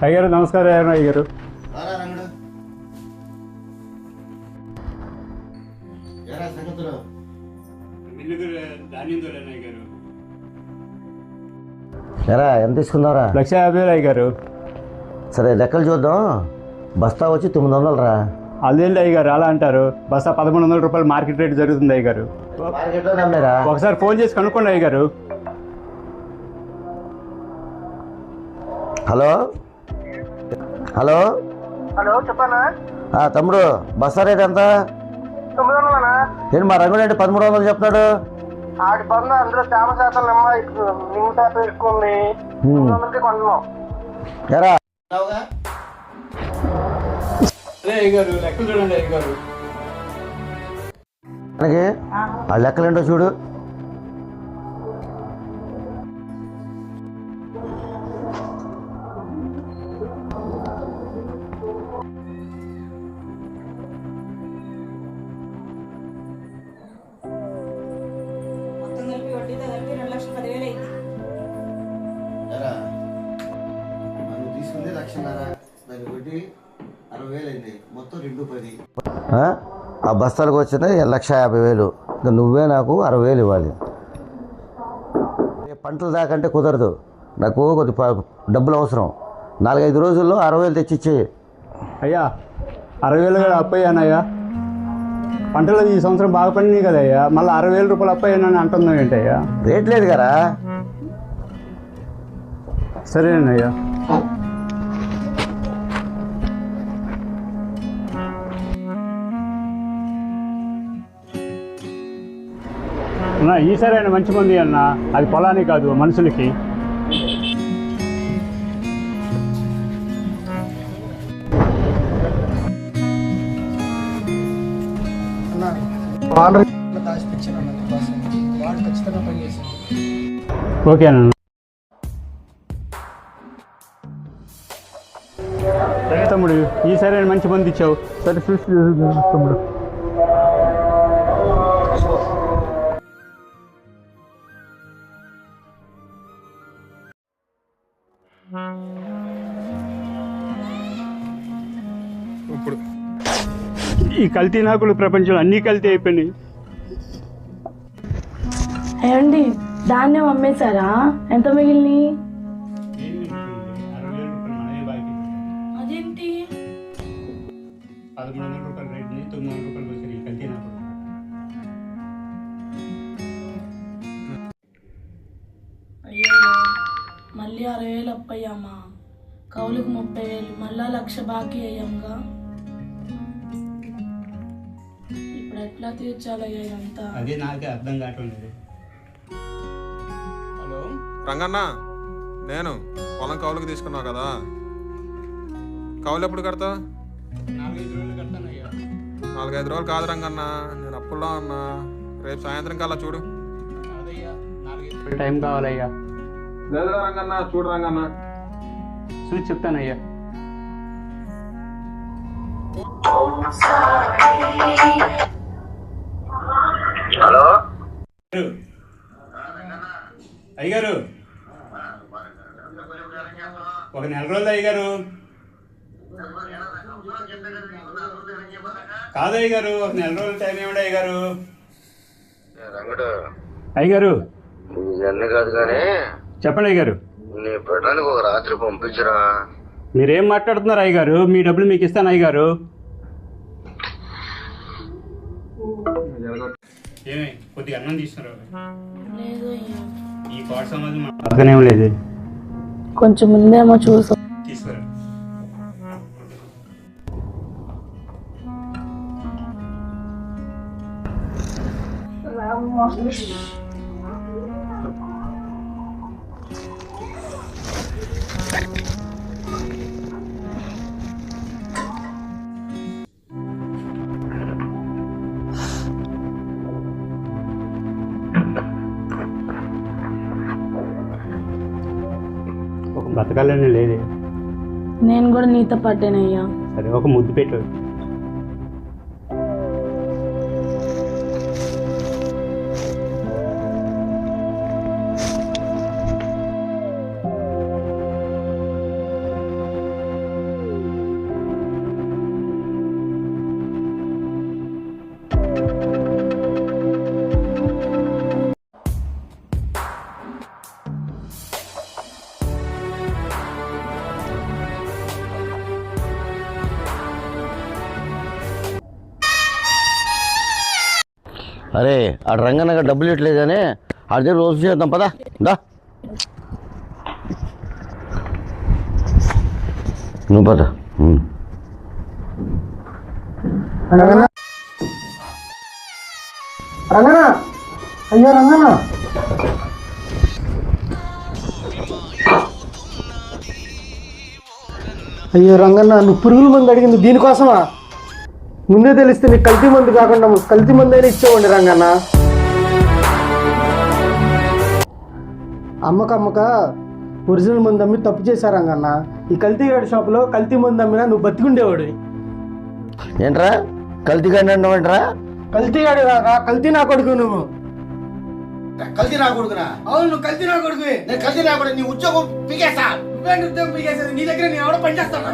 అయ్యారు నమస్కారం అయ్యారు. ఎరా ఎంత తీసుకున్నారా? 1,50,000 అయ్యారు. సరే లెక్కలు చూద్దాం. బస్తా వచ్చి 900 రా. అదేంటి అయ్యారు అలా అంటారు? బస్తా 1,100 రూపాయలు మార్కెట్ రేట్ జరుగుతుంది అయ్యారు. ఒకసారి ఫోన్ చేసి కనుక్కోండి అయ్యారు. హలో హలో హలో చెప్పనా? తమ్ముడు బస్తా రేట్ ఎంత? 900. ఏంటి మా రంగులేంటి 1300 చెప్తున్నాడు? ఆడి పన్ను అందులో తేమ శాతం నిమ్మ శాతం ఎక్కువ ఉంది. 900కి కొంటున్నాం. ఎరా లెక్కలు చూడండి అయ్యారు. మనకి ఆ లెక్కలేంటో చూడు. తీసుకుంది 1,00,000. దాని వడ్డీ 60,000 అయింది. మొత్తం 2,10. ఆ బస్తాలకు వచ్చింది 1,50,000. ఇంకా నువ్వే నాకు 60,000 ఇవ్వాలి. పంటలు దాకంటే కుదరదు. నాకు కొద్ది డబ్బులు అవసరం. 4-5 రోజుల్లో 60,000 తెచ్చిచ్చి. అయ్యా 60,000 కూడా అప్పు అయ్యానయ్యా. పంటలు ఈ సంవత్సరం బాగా పండినాయి కదయ్యా. మళ్ళీ 60,000 రూపాయలు అప్పు అయ్యానని అంటున్నావు ఏంటయ్యా? రేట్ లేదు కదా. సరేనయ్యా. ఈసారి ఆయన మంచి మంది అన్న. అది పొలానికి కాదు మనుషులకి. ఓకేనా? సరే తమ్ముడు, ఈసారి ఆయన మంచి మంది ఇచ్చావు. సరే చూసి తమ్ముడు. ఇప్పుడు ఈ కల్తీ నాకులు ప్రపంచంలో అన్నీ కల్తీ అయిపోయినాయి. ఏమండి ధాన్యం అమ్మేశారా? ఎంత మిగిలిని? అదేంటి 1,100 రూపాయలు రేట్ని 900 రూపాయలు వచ్చారు ఈ కల్తీ నాకులు. అయ్యో మళ్ళీ 60,000 అప్పయ్యామా? కౌలుకు 30,000, మళ్ళా 1,00,000 బాకీ అయ్యాంగా. ఇప్పుడు ఎట్లా తీర్చాలయ్యా ఇదంతా? అదే నాకే అర్థం కావట్లేదు. హలో రంగన్న, నేను పొలం కౌలుకు తీసుకున్నావు కదా, కౌలు ఎప్పుడు కడతావు? 4-5 రోజులు కడతానయ్యా. 4-5 రోజులు కాదు రంగన్న, నేను అప్పుల్లో ఉన్నా. రేపు సాయంత్రం కల్లా చూడు. అదయ్యా 4-5 రోజులు టైం కావాలయ్యా. లేదురా రంగన్న, చూడు రంగన్న. చూసి చెప్తానయ్యా. హలో అయ్యగారు, ఒక 1 రోజులు అయ్యగారు. కాదు అయ్యగారు, ఒక 1 రోజులు టైం ఏమిటి అయ్యగారు? రంగడు అయ్యగారు ఇవన్నీ కాదు కానీ చెప్పండి అయ్యగారు. నీ పెట్టడానికి ఒక రాత్రి పంపించరా. మీరేం మాట్లాడుతున్నారు అయ్యగారు? మీ డబ్బులు మీకు ఇస్తాను అయ్యగారు. ఏమే కొద్దిగా అన్నం తీసుకున్నారు. లేదు అయ్యా, ఈ కోట సమాజం అర్థనేం లేదు. కొంచెం ముందేమో చూసా. తీసుకురా. ఒక బతకాలని లేదే. నేను కూడా నీతో పడ్డానయ్యా. సరే ఒక ముద్దు పెట్టు. అరే ఆ రంగన్నగా డబ్బులు ఇట్లేదని ఆడి దగ్గర రోజు చేద్దాం పదా దా నువ్వు పద రంగనా అయ్యో రంగనా అయ్యో రంగన్న నువ్వు పురుగుల మందు అడిగింది దీనికోసమా? ముందే తెలిస్తే నీకు కల్తీ మందు కాకుండా కల్తీ మందు అయినా ఇచ్చేవాడి రంగన్న. అమ్మక ఒరిజినల్ మందు అమ్మి తప్పు చేశారు రంగన్న. ఈ కల్తీగాడి షాపులో కల్తీ మందు అమ్మినా నువ్వు బతికుండేవాడు. ఏంట్రా కల్తీగాడి అంటావేంట్రా? కల్తీగాడి రా, కల్తీ నా కొడుకు నువ్వు. కల్తీ నా కొడుకురా? అవును నువ్వు కల్తీ నా కొడుకు. నేను కల్తీ నా కొడుకు, నీ ఉద్యోగం పీకేస్తా. నువ్వేంటి ఉద్యోగం పీకేసేది? నీ దగ్గర నేను ఎవడో పనిచేస్తాను.